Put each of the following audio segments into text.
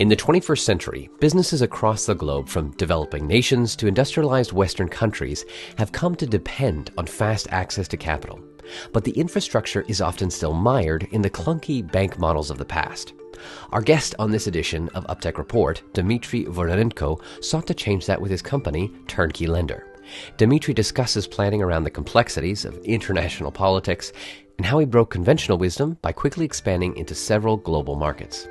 In the 21st century, businesses across the globe, from developing nations to industrialized Western countries, have come to depend on fast access to capital. But the infrastructure is often still mired in the clunky bank models of the past. Our guest on this edition of UpTech Report, Dmitry Voronenko, sought to change that with his company, TurnKey Lender. Dmitry discusses planning around the complexities of international politics and how he broke conventional wisdom by quickly expanding into several global markets.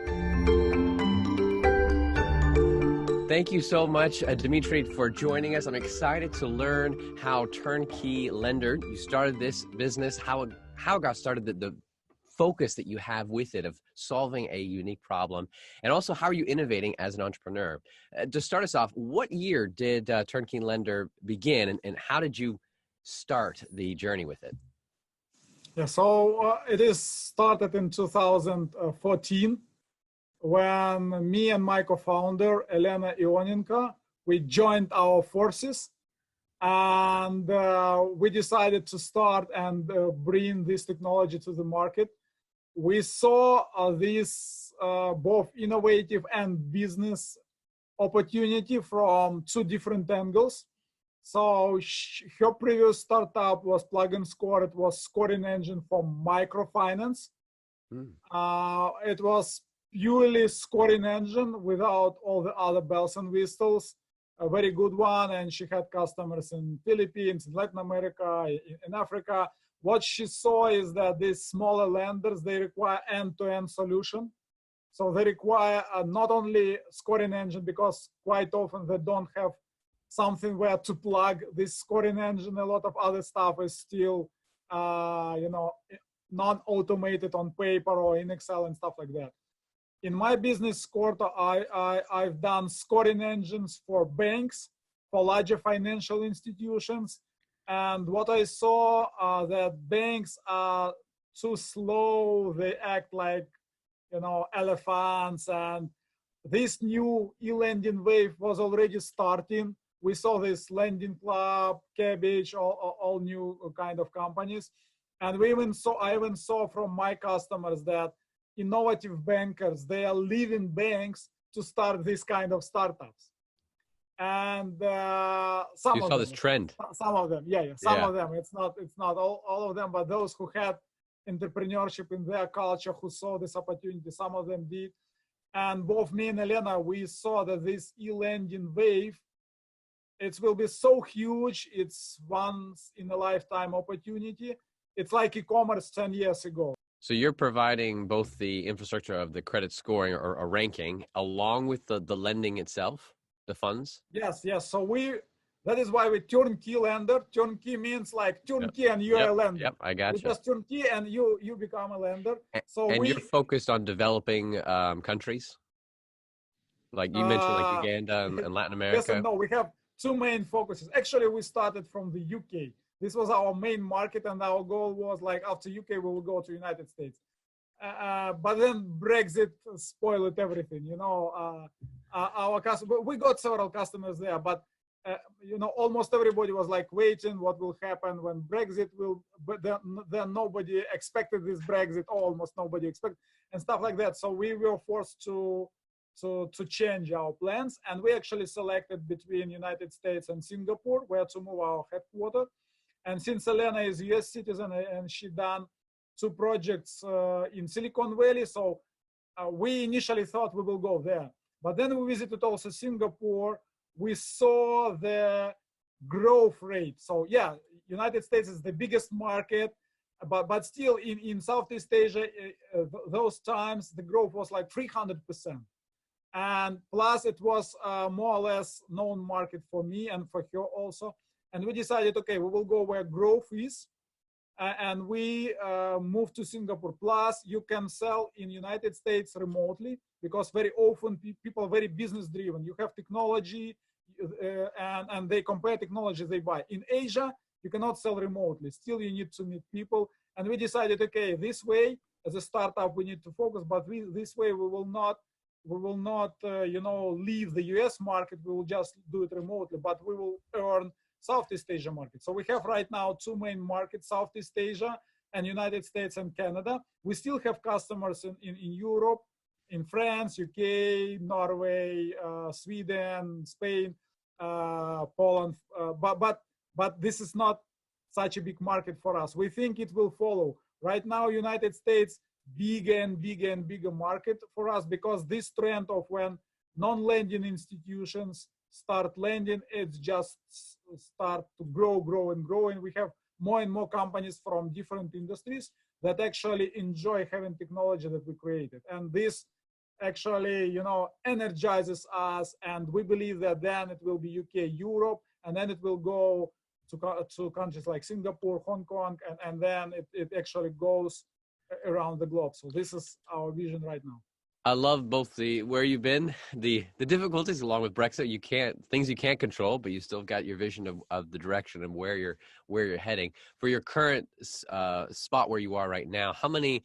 Thank you so much, Dmitry, for joining us. I'm excited to learn how TurnKey Lender, you started this business, how it got started, the focus that you have with it of solving a unique problem, and also how are you innovating as an entrepreneur. To start us off, what year did TurnKey Lender begin, and how did you start the journey with it? Yeah, so it is started in 2014. When me and my co-founder, Elena Ionenko, we joined our forces, and we decided to start and bring this technology to the market. We saw this both innovative and business opportunity from two different angles. So her previous startup was Plug and Score. It was scoring engine for microfinance. It was purely scoring engine without all the other bells and whistles. A very good one, and she had customers in Philippines, in Latin America, in Africa. What she saw is that these smaller lenders, they require end-to-end solution. So they require not only scoring engine, because quite often they don't have something where to plug this scoring engine. A lot of other stuff is still, non-automated on paper or in Excel and stuff like that. In my business, Scorto, I've done scoring engines for banks, for larger financial institutions. And what I saw that banks are too slow. They act like, elephants. And this new e-lending wave was already starting. We saw this Lending Club, Cabbage, all new kind of companies. And I even saw from my customers that innovative bankers, they are leaving banks to start this kind of startups. And some of them, this trend. Some of them, some of them. It's not all of them, but those who had entrepreneurship in their culture, who saw this opportunity, some of them did. And both me and Elena, we saw that this e-lending wave, it will be so huge. It's once in a lifetime opportunity. It's like e-commerce 10 years ago. So you're providing both the infrastructure of the credit scoring or ranking along with the lending itself, the funds? Yes. So that is why we TurnKey Lender. TurnKey means like turnkey and you're a lender. Yep, I got you. Just turnkey and you become a lender. And you're focused on developing countries? Like you mentioned, like Uganda and Latin America? Yes and no, we have two main focuses. Actually, we started from the UK. This was our main market, and our goal was like after UK, we will go to United States. But then Brexit spoiled everything. Our customer, we got several customers there, but almost everybody was like waiting what will happen when Brexit will. But then nobody expected this Brexit, or almost nobody expected, and stuff like that. So we were forced to change our plans, and we actually selected between United States and Singapore where to move our headquarters. And since Elena is a US citizen and she done two projects in Silicon Valley, so we initially thought we will go there. But then we visited also Singapore. We saw the growth rate. So yeah, United States is the biggest market, but still in Southeast Asia, those times the growth was like 300%. And plus it was more or less known market for me and for her also. And we decided, okay, we will go where growth is. And we moved to Singapore. Plus, you can sell in United States remotely, because very often people are very business driven. You have technology and they compare technology they buy. In Asia, you cannot sell remotely. Still, you need to meet people. And we decided, okay, this way, as a startup, we need to focus, but this way we will not leave the US market. We will just do it remotely, but we will earn Southeast Asia market. So we have right now two main markets, Southeast Asia and United States and Canada. We still have customers in Europe, in France, UK, Norway, Sweden, Spain, Poland, but this is not such a big market for us. We think it will follow. Right now, United States, bigger and bigger and bigger market for us, because this trend of when non-lending institutions start lending, it's just start to grow and grow. And we have more and more companies from different industries that actually enjoy having technology that we created. And this actually, energizes us. And we believe that then it will be UK, Europe, and then it will go to countries like Singapore, Hong Kong, and then it actually goes around the globe. So this is our vision right now. I love both where you've been, the difficulties along with Brexit. Things you can't control, but you still got your vision of the direction and where you're heading. For your current spot where you are right now, how many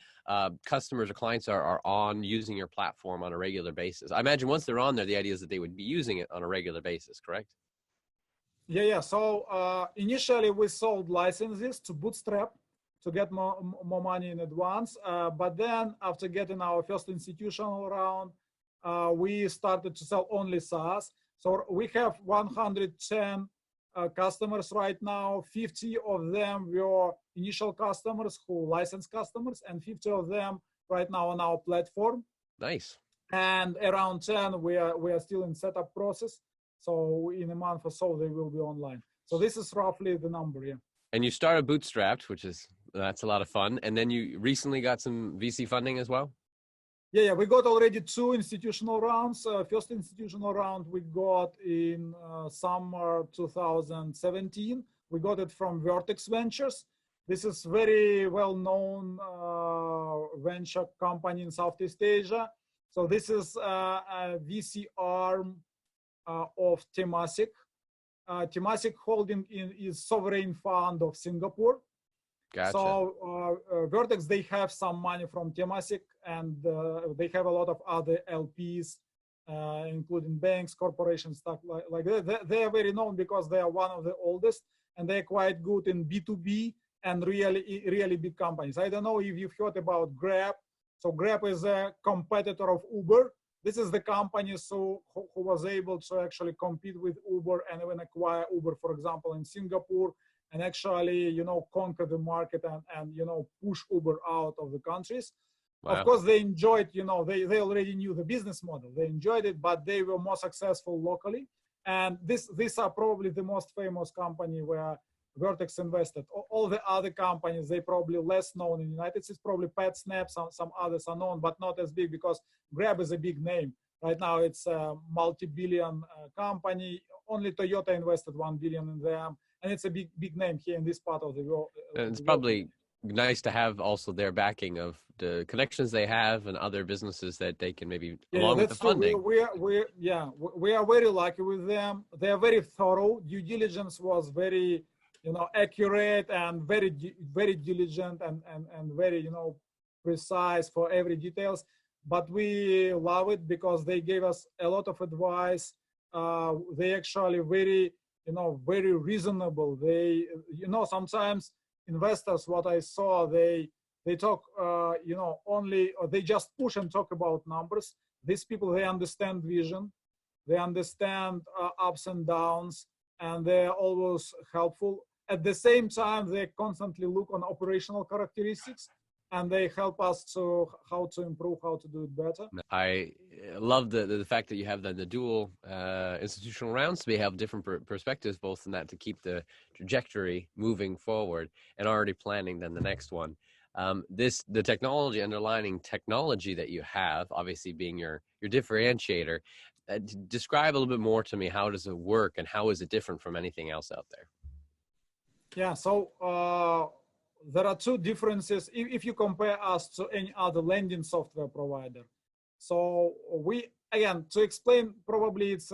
customers or clients are on using your platform on a regular basis? I imagine once they're on there, the idea is that they would be using it on a regular basis, correct? Yeah. So initially we sold licenses to Bootstrap to get more money in advance. But then after getting our first institutional round, we started to sell only SaaS. So we have 110 customers right now. 50 of them were initial customers who licensed customers, and 50 of them right now on our platform. Nice. And around 10, we are still in setup process. So in a month or so, they will be online. So this is roughly the number, yeah. And you started bootstrapped, that's a lot of fun. And then you recently got some VC funding as well? Yeah, we got already 2 institutional rounds. First institutional round we got in summer 2017. We got it from Vertex Ventures. This is very well-known venture company in Southeast Asia. So this is a VC arm of Temasek. Temasek Holding is sovereign fund of Singapore. Gotcha. So Vertex, they have some money from Temasek, and they have a lot of other LPs, including banks, corporations, stuff like that. They are very known because they are one of the oldest, and they're quite good in B2B and really big companies. I don't know if you've heard about Grab. So Grab is a competitor of Uber. This is the company who was able to actually compete with Uber and even acquire Uber, for example, in Singapore, and actually, conquer the market and push Uber out of the countries. Wow. Of course, they enjoyed, they already knew the business model. They enjoyed it, but they were more successful locally. And these are probably the most famous company where Vertex invested. All the other companies, they probably less known in the United States, probably PetSnap, some others are known, but not as big because Grab is a big name. Right now, it's a multi-billion company. Only Toyota invested $1 billion in them. And it's a big name here in this part of the world. And it's probably nice to have also their backing of the connections they have and other businesses that they can maybe, along with the funding. We are very lucky with them. They are very thorough. Due diligence was very, accurate and very diligent and very, precise for every details. But we love it because they gave us a lot of advice. They actually very reasonable. They, sometimes investors, what I saw, they talk, only, or they just push and talk about numbers. These people, they understand vision, they understand ups and downs, and they're always helpful. At the same time, they constantly look on operational characteristics, and they help us to how to improve, how to do it better. I love the fact that you have the dual institutional rounds. We have different perspectives, both in that to keep the trajectory moving forward and already planning then the next one. The technology, underlying technology that you have, obviously being your differentiator. Describe a little bit more to me. How does it work, and how is it different from anything else out there? Yeah, so there are 2 differences if you compare us to any other lending software provider. So we, again, to explain, probably it's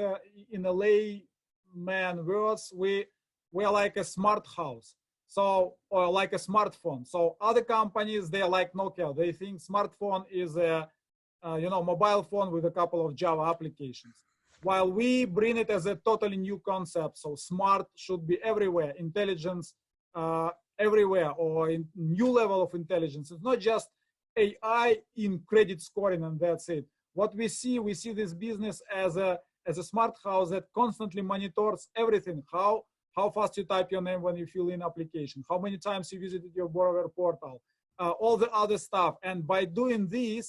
in a layman words, we are like a smart house, so, or like a smartphone. So other companies, they are like Nokia. They think smartphone is a mobile phone with a couple of Java applications, while we bring it as a totally new concept. So smart should be everywhere, intelligence everywhere, or in new level of intelligence. It's not just AI in credit scoring and that's it. what we see this business as a smart house that constantly monitors everything. How fast you type your name when you fill in application, how many times you visited your borrower portal, all the other stuff. And by doing this,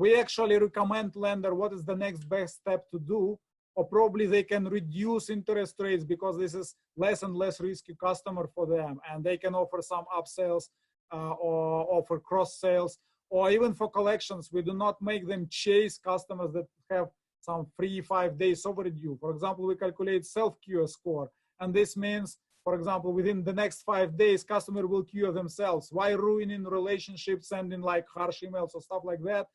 we actually recommend lender what is the next best step to do, or probably they can reduce interest rates because this is less and less risky customer for them, and they can offer some upsells or offer cross sales, or even for collections, we do not make them chase customers that have some 3-5 days overdue. For example, we calculate self-cure score, and this means, for example, within the next 5 days, customer will cure themselves. Why ruining relationships, sending like harsh emails or stuff like that?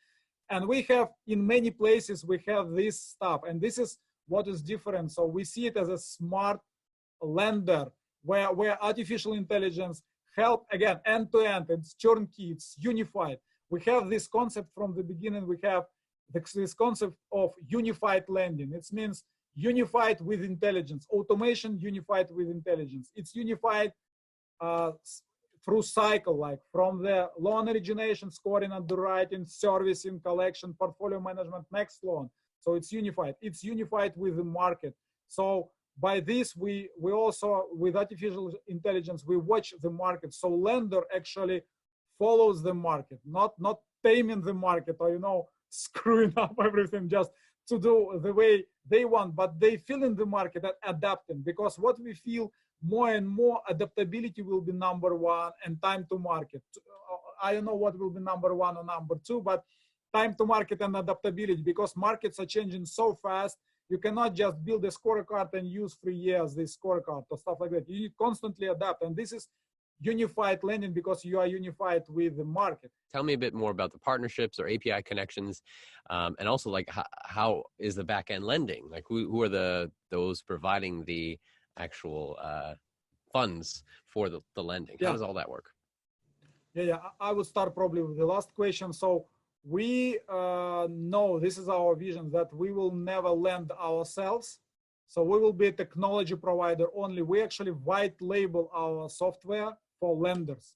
And we have, in many places, we have this stuff, and this is what is different. So we see it as a smart lender where artificial intelligence help, again, end-to-end, it's turnkey, it's unified. We have this concept from the beginning. We have this concept of unified lending. It means unified with intelligence, automation unified with intelligence. It's unified through cycle, like from the loan origination, scoring, underwriting, servicing, collection, portfolio management, next loan. So it's unified. It's unified with the market. So by this, we also, with artificial intelligence, we watch the market. So lender actually follows the market, not taming the market or, screwing up everything just to do the way they want, but they feel in the market and adapting, because what we feel more and more, adaptability will be number one and time to market. I don't know what will be number one or number two, but time to market and adaptability, because markets are changing so fast. You cannot just build a scorecard and use 3 years this scorecard or stuff like that. You need constantly adapt. And this is unified lending because you are unified with the market. Tell me a bit more about the partnerships or API connections, and also like how is the back end lending? Like who are those providing the actual funds for the lending? How does all that work? Yeah. I would start probably with the last question. So we know, this is our vision, that we will never lend ourselves. So we will be a technology provider only. We actually white label our software for lenders.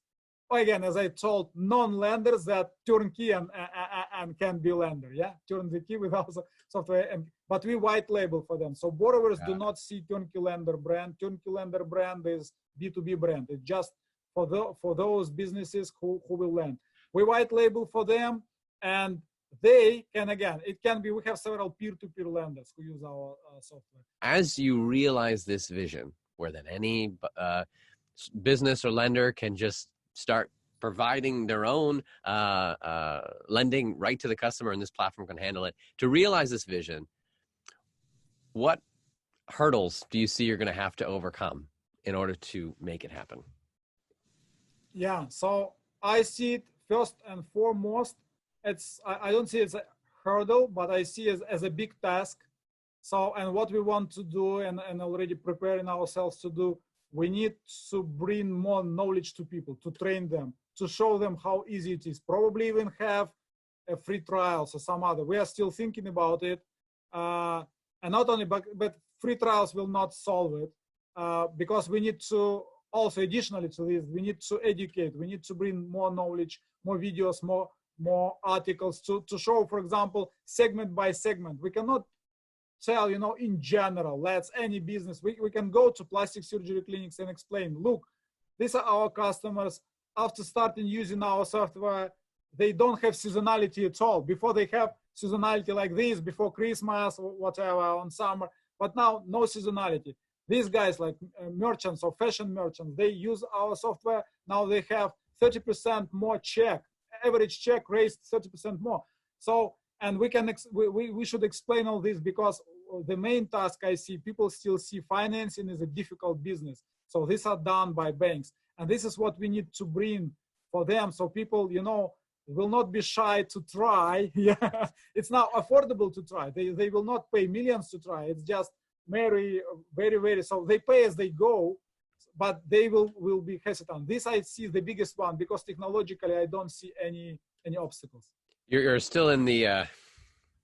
Again, as I told, non-lenders that turnkey and can be lender. Yeah, turn the key with our software, but we white label for them. So borrowers do not see TurnKey Lender brand. TurnKey Lender brand is B2B brand. It's just for those businesses who will lend. We white label for them, and they can, again, it can be, we have several peer-to-peer lenders who use our software. As you realize this vision, where then any business or lender can just start providing their own lending right to the customer, and this platform can handle it. To realize this vision, what hurdles do you see you're going to have to overcome in order to make it happen? Yeah, so I see it first and foremost, I don't see it as a hurdle, but I see it as a big task. So, and what we want to do and already preparing ourselves to do, we need to bring more knowledge to people, to train them, to show them how easy it is. Probably even have a free trials or some other. We are still thinking about it. And not only, but free trials will not solve it because we need to also, additionally to this, we need to educate. We need to bring more knowledge, more videos, more articles to show, for example, segment by segment. We cannot tell, in general, let's any business. We can go to plastic surgery clinics and explain, look, these are our customers. After starting using our software, they don't have seasonality at all. Before they have seasonality like this, before Christmas or whatever, on summer, but now no seasonality. These guys like merchants or fashion merchants, they use our software. Now they have 30% more check, average check raised 30% more. So, and we should explain all this, because the main task I see, people still see financing is a difficult business. So these are done by banks. And this is what we need to bring for them. So people, will not be shy to try. Yeah, it's now affordable to try. They will not pay millions to try. It's just very, very, so they pay as they go, but they will be hesitant. This I see the biggest one, because technologically I don't see any obstacles. You're still in the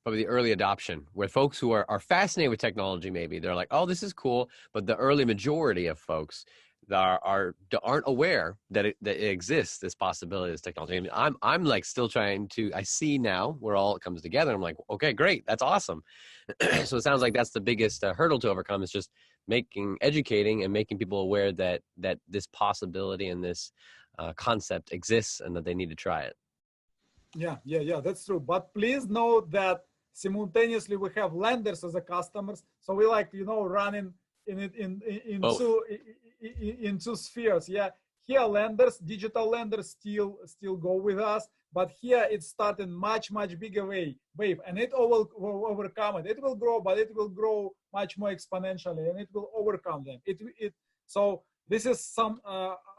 probably the early adoption, where folks who are fascinated with technology, maybe they're like, oh, this is cool. But the early majority of folks, aren't aware that it exists, this possibility, this technology. I mean, I'm like still trying to. I see now where all it comes together. I'm like, okay, great, that's awesome. So it sounds like that's the biggest hurdle to overcome, is just educating and making people aware that this possibility and this concept exists and that they need to try it. Yeah, that's true. But please note that simultaneously we have lenders as a customers. So we like, running in two spheres. Yeah, here lenders, digital lenders still go with us, but here it's starting much bigger wave, and it will overcome it. It will grow, but it will grow much more exponentially, and it will overcome them. So this is some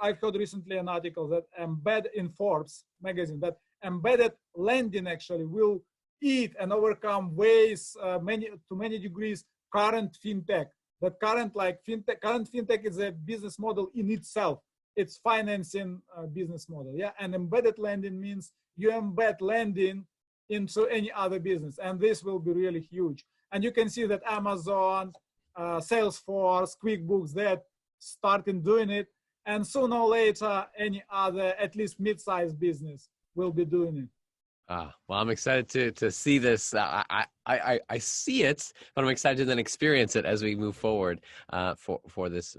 I've heard recently an article that in Forbes magazine that embedded lending actually will eat and overcome ways to many degrees current fintech. That current fintech is a business model in itself. It's financing business model, yeah. And embedded lending means you embed lending into any other business, and this will be really huge. And you can see that Amazon, Salesforce, QuickBooks, they're starting doing it, and sooner or later, any other at least mid-sized business will be doing it. Well, I'm excited to see this. I see it, but I'm excited to then experience it as we move forward for this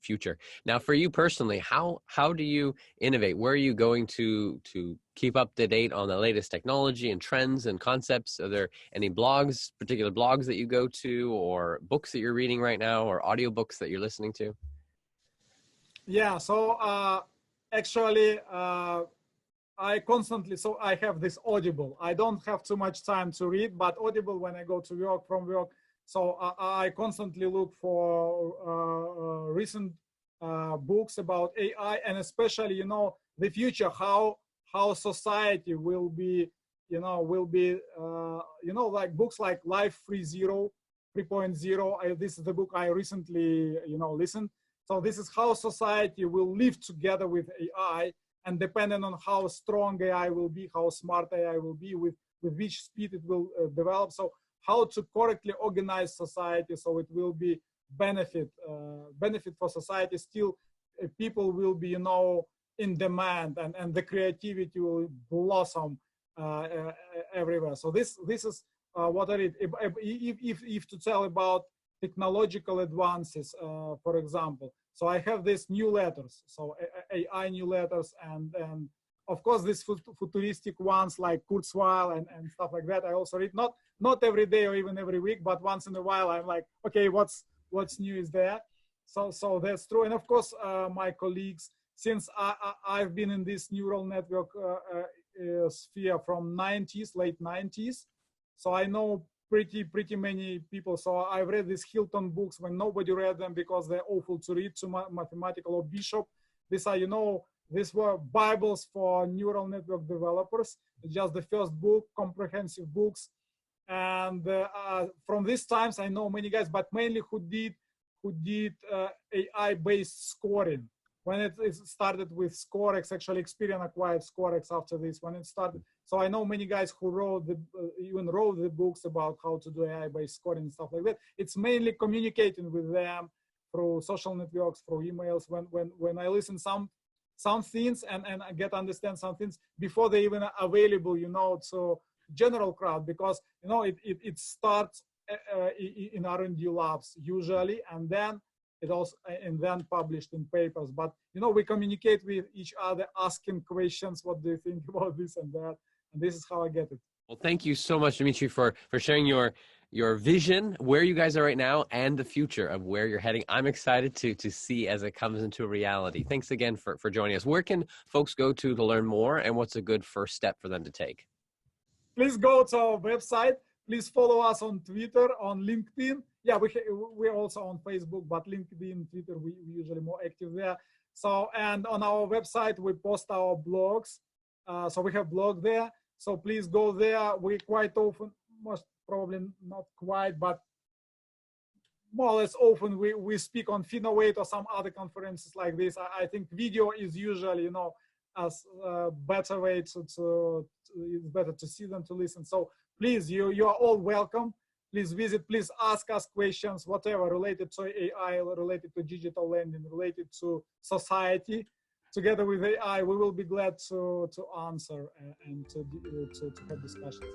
future. Now, for you personally, how do you innovate? Where are you going to keep up to date on the latest technology and trends and concepts? Are there any particular blogs that you go to, or books that you're reading right now, or audiobooks that you're listening to? Yeah, so actually, I have this Audible. I don't have too much time to read, but Audible when I go to work, from work. So I constantly look for recent books about AI, and especially, the future, how society will be, like books like Life 3.0. This is the book I recently, listened. So this is how society will live together with AI. And depending on how strong AI will be, how smart AI will be, with which speed it will develop. So how to correctly organize society so it will be benefit for society. Still, people will be, in demand, and the creativity will blossom everywhere. So this is what I read. If to tell about technological advances, for example. So I have these newsletters, so AI newsletters, and of course these futuristic ones like Kurzweil and stuff like that. I also read, not every day or even every week, but once in a while I'm like, okay, what's new is there? So that's true. And of course, my colleagues, since I've been in this neural network sphere from late 90s, so I know pretty many people. So I've read these Hilton books when nobody read them because they're awful to read, too mathematical, or Bishop. These are, these were Bibles for neural network developers. Just the first book, comprehensive books. And from these times, I know many guys, but mainly who did AI-based scoring. When it started with Scorex, actually Experian acquired Scorex after this, when it started. So I know many guys who even wrote the books about how to do AI-based scoring and stuff like that. It's mainly communicating with them through social networks, through emails. When I listen some things and I get to understand some things before they even are available, to general crowd, because it starts in R&D labs usually, and then published in papers. But we communicate with each other, asking questions, what do you think about this and that, and this is how I get it. Well, thank you so much, Dmitry, for sharing your vision, where you guys are right now, and the future of where you're heading. I'm excited to see as it comes into reality. Thanks again for joining us. Where can folks go to learn more, and what's a good first step for them to take? Please go to our website. Please follow us on Twitter, on LinkedIn. Yeah, we're also on Facebook, but LinkedIn, Twitter, we're usually more active there. So, and on our website, we post our blogs. So we have blog there. So please go there. We quite often, most probably not quite, but more or less often we speak on Finovate or some other conferences like this. I think video is usually, as a better way it's better to see than to listen. So please, you are all welcome. please visit, please ask us questions, whatever related to AI, related to digital lending, related to society. Together with AI, we will be glad to answer and to have discussions.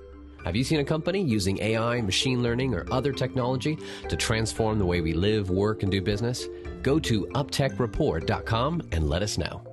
Have you seen a company using AI, machine learning, or other technology to transform the way we live, work, and do business? Go to uptechreport.com and let us know.